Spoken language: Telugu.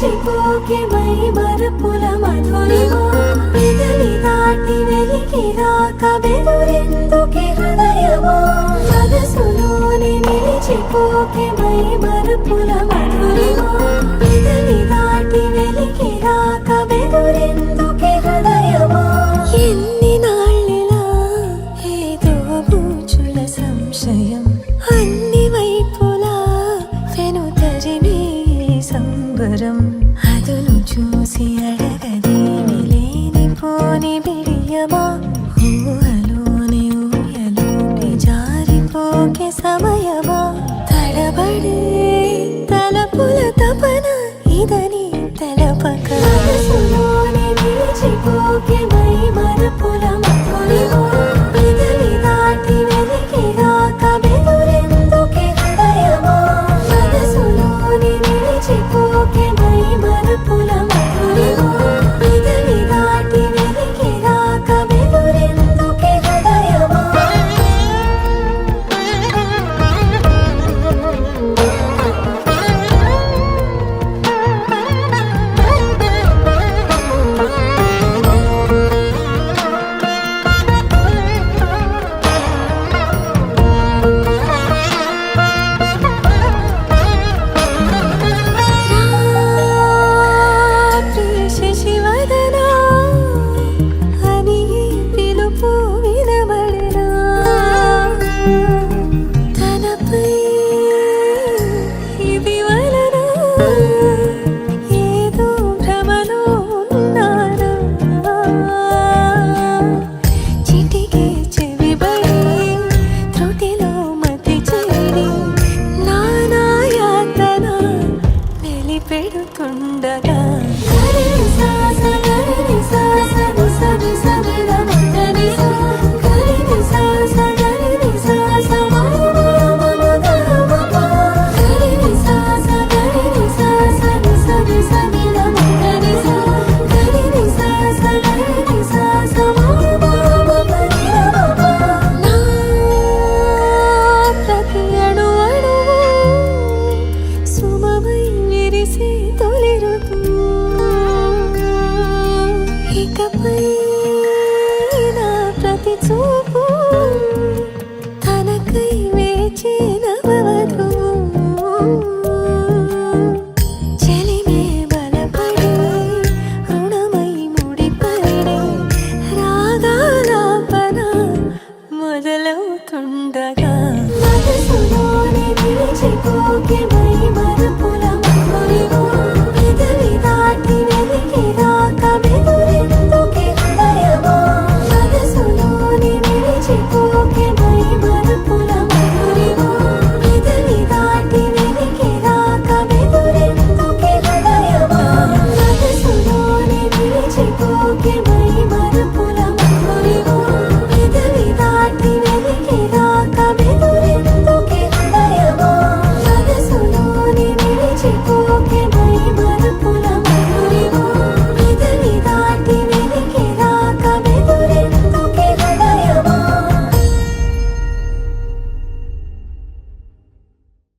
నిలిచిపోకే మై మరపుల మధురిమా పెదవి దాటి వెలికి రాక బెదురెందుకే హృదయమా మనసులోని నిలిచిపోకే మై మరపుల మధురిమా పెదవి దాటి వెలికి రాక బెదురెందుకే హృదయమా ఎన్ని నాళ్ళిలా ఏదో బూచుల సంశయం అన్ని వైపులా వెనుతరిమే సంబరం అదును చూసి అడగదేమి లేనిపోని బిడియమా ఊహలోని ఊయలోకి జారిపోకే సమయమా తడబడే తలపుల తపన ఇదని తెలపక మనసులోని నిలిచిపోకే మై మరపుల మధురిమా పెదవి దాటి వెలికి రాక బెదురెందుకే హృదయమా మనసులోని నిలిచిపోకే మై మరపుల మధురిమా పెదవి దాటి వెలికి రాక బెదురెందుకే హృదయమా శశివదనా అని పిలుపు వినబడినా తనపై ఇది వలన ఏదో భ్రమలో ఉన్నానా చిటికే చెవిబడి త్రుటిలో మతి చేరి నానాయాతన వెలిపెడుతుండగా